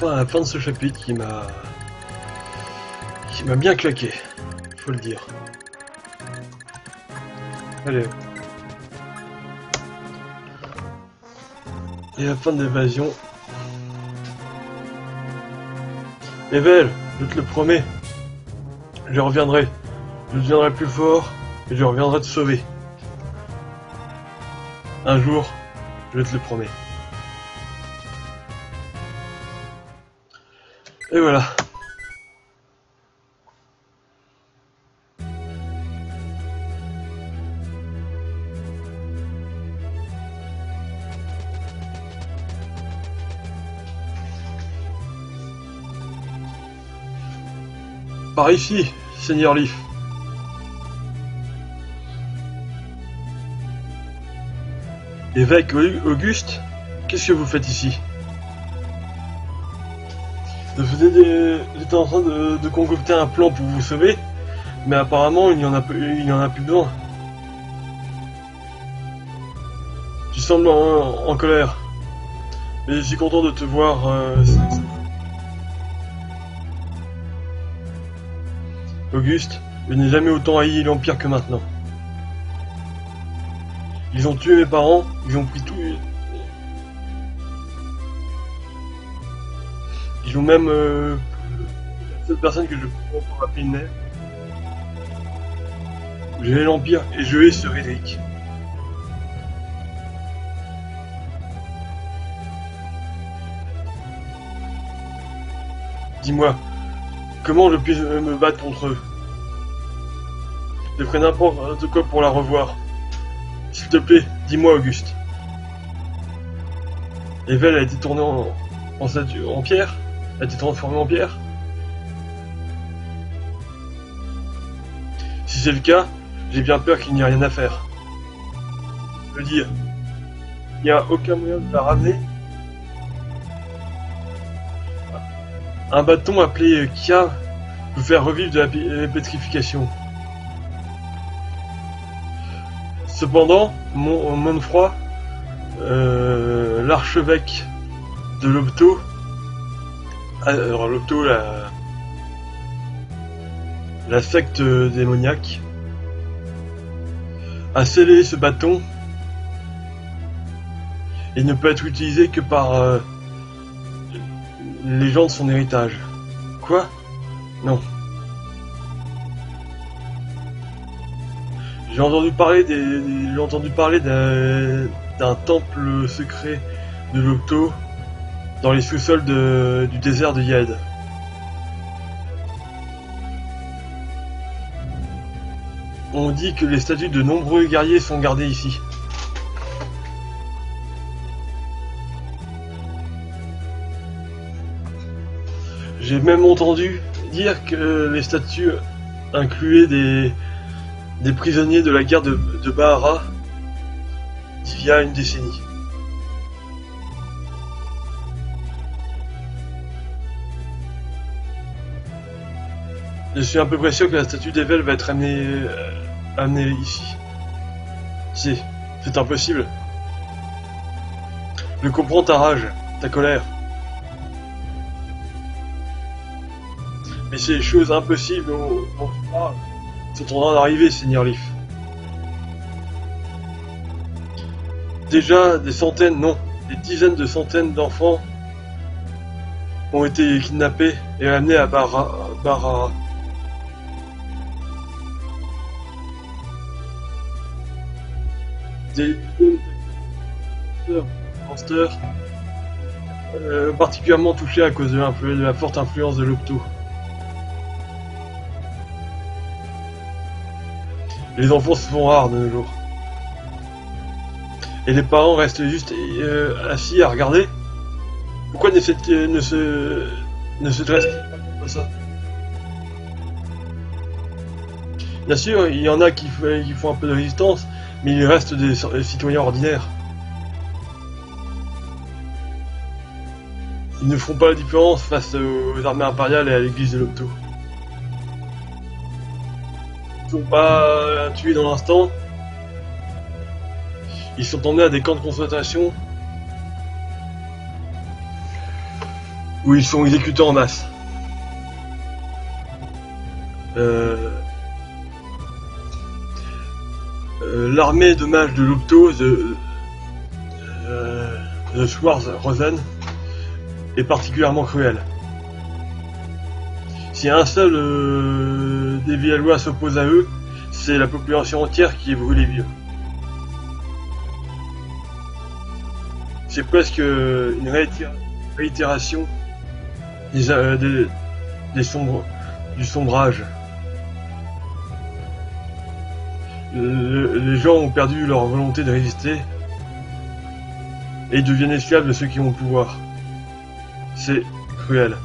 Enfin, à la fin de ce chapitre qui m'a bien claqué, faut le dire. Allez. Et la fin de l'évasion. Evel, je te le promets, je reviendrai. Je deviendrai plus fort et je reviendrai te sauver. Un jour, je te le promets. Et voilà. Par ici, Seigneur Leaf. Évêque Auguste, qu'est-ce que vous faites ici? J'étais en train de concocter un plan pour vous sauver, mais apparemment il n'y en a plus besoin. Tu sembles en colère, mais je suis content de te voir. Auguste, je n'ai jamais autant haï l'Empire que maintenant. Ils ont tué mes parents, ils ont pris tout. Ils ont même cette personne que je peux pas rappeler une mère. J'ai l'Empire et je hais ce Rédric. Dis-moi, comment je puis me battre contre eux? Je ferai n'importe quoi pour la revoir. S'il te plaît, dis-moi, Auguste. Evel a été tournée en statue, en pierre? A été transformée en pierre? Si c'est le cas, j'ai bien peur qu'il n'y ait rien à faire. Je veux dire, il n'y a aucun moyen de la ramener? Un bâton appelé Kia peut faire revivre de la pétrification. Cependant, Monfroy, l'archevêque de Lobto, alors Lobto, la secte démoniaque, a scellé ce bâton et ne peut être utilisé que par les gens de son héritage. Quoi? Non. J'ai entendu parler d'un temple secret de Lobto dans les sous-sols du désert de Yed. On dit que les statues de nombreux guerriers sont gardées ici. J'ai même entendu dire que les statues incluaient des prisonniers de la guerre de Bahara d'il y a une décennie. Je suis un peu près sûr que la statue d'Evel va être amenée ici. C'est impossible. Je comprends ta rage, ta colère. Mais ces choses impossibles dont tu parles sont en train d'arriver, Seigneur Leaf. Déjà, des centaines, non, des dizaines de centaines d'enfants ont été kidnappés et amenés à Bahara. Des monsters particulièrement touchés à cause de la forte influence de Lobto. Les enfants se font rares de nos jours. Et les parents restent juste assis à regarder. Pourquoi ne se dressent-ils pas comme ça? Bien sûr, il y en a qui font un peu de résistance, mais il reste des citoyens ordinaires. Ils ne feront pas la différence face aux armées impériales et à l'église de Lobto. Ils ne sont pas tués dans l'instant. Ils sont emmenés à des camps de concentration où ils sont exécutés en masse. L'armée de mages de l'Opto, de Schwarz-Rosen, est particulièrement cruelle. Si un seul des Villageois s'oppose à eux, c'est la population entière qui est brûlée vive. C'est presque une réitération du sombrage. Les gens ont perdu leur volonté de résister et deviennent esclaves de ceux qui ont le pouvoir. C'est cruel.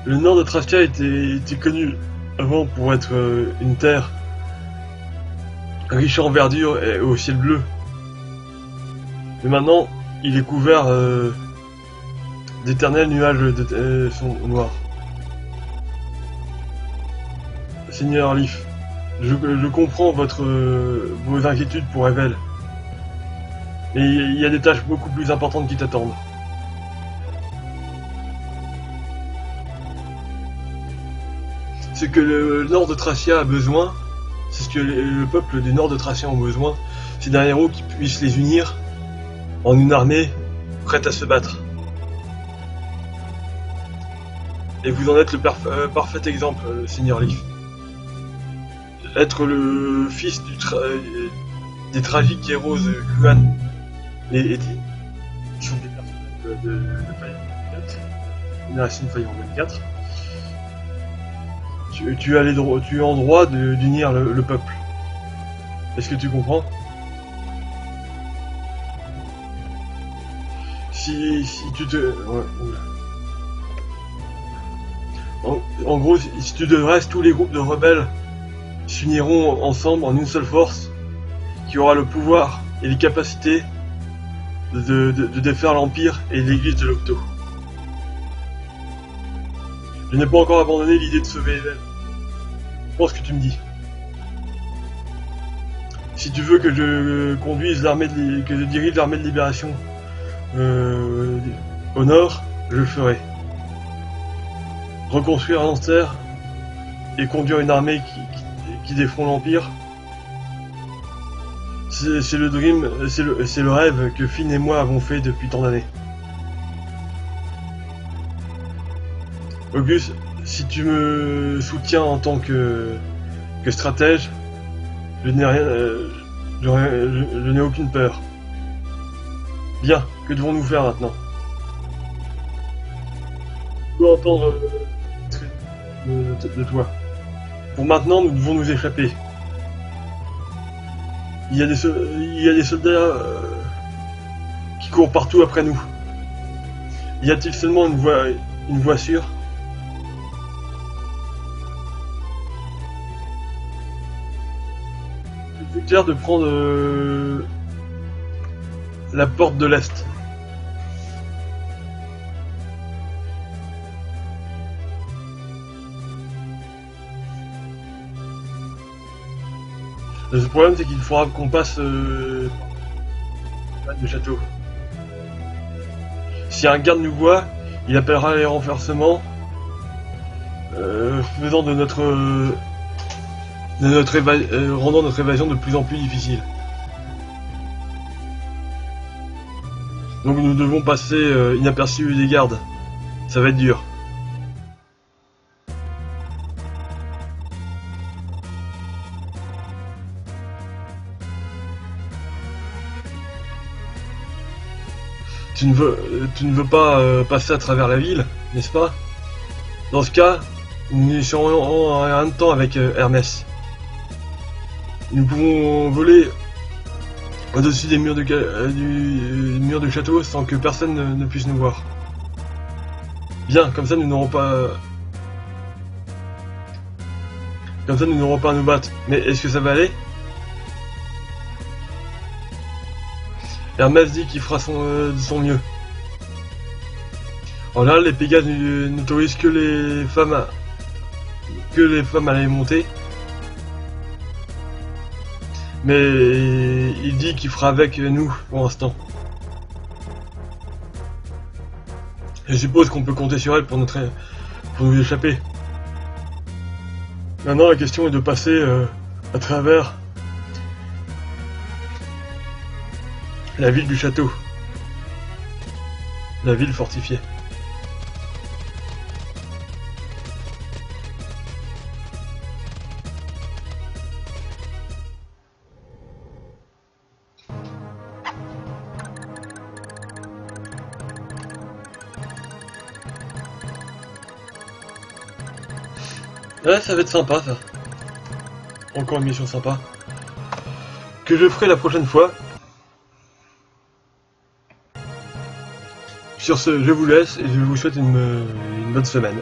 Le nord de Trastia était connu avant pour être une terre riche en verdure et au ciel bleu. Mais maintenant, il est couvert d'éternels nuages noirs. Seigneur Leaf, je comprends vos inquiétudes pour Evel. Mais il y a des tâches beaucoup plus importantes qui t'attendent. Ce que le nord de Trastia a besoin, c'est ce que le peuple du nord de Trastia a besoin, c'est d'un héros qui puisse les unir en une armée prête à se battre. Et vous en êtes le parfait exemple, Seigneur Leaf. Être le fils des tragiques héros Kuan et Eddie, qui sont des personnages de Fire 24, Génération Fire 24, tu es en droit d'unir le peuple. Est-ce que tu comprends? Si tu te... Ouais, en gros, si tu devrais, tous les groupes de rebelles s'uniront ensemble en une seule force qui aura le pouvoir et les capacités de défaire l'Empire et l'église de l'Octo. Je n'ai pas encore abandonné l'idée de sauver Evel. Je pense que tu me dis. Si tu veux que je conduise que je dirige l'armée de libération au nord, je le ferai. Reconstruire Lancer et conduire une armée qui défend l'Empire, c'est le dream, c'est le rêve que Finn et moi avons fait depuis tant d'années. Auguste, si tu me soutiens en tant que stratège, je n'ai aucune peur. Bien, que devons-nous faire maintenant? Je veux entendre de toi. Pour maintenant, nous devons nous échapper. Il y a des soldats qui courent partout après nous. Y a-t-il seulement une voie sûre? C'est clair de prendre la porte de l'Est. Le problème, c'est qu'il faudra qu'on passe le château. Si un garde nous voit, il appellera les renforcements, faisant rendant notre évasion de plus en plus difficile. Donc nous devons passer inaperçus des gardes. Ça va être dur. Tu ne veux pas passer à travers la ville, n'est-ce pas? Dans ce cas, nous serons en un temps avec Hermès. Nous pouvons voler au-dessus des murs du mur du château sans que personne ne puisse nous voir. Bien, comme ça nous n'aurons pas... Comme ça nous n'aurons pas à nous battre. Mais est-ce que ça va aller? Hermès dit qu'il fera de son mieux. Alors là, les Pégases n'autorisent que les femmes à les monter. Mais il dit qu'il fera avec nous pour l'instant. Je suppose qu'on peut compter sur elle pour nous échapper. Maintenant la question est de passer à travers la ville du château. La ville fortifiée. Ouais, ça va être sympa ça. Encore une mission sympa. Que je ferai la prochaine fois. Sur ce, je vous laisse et je vous souhaite une bonne semaine.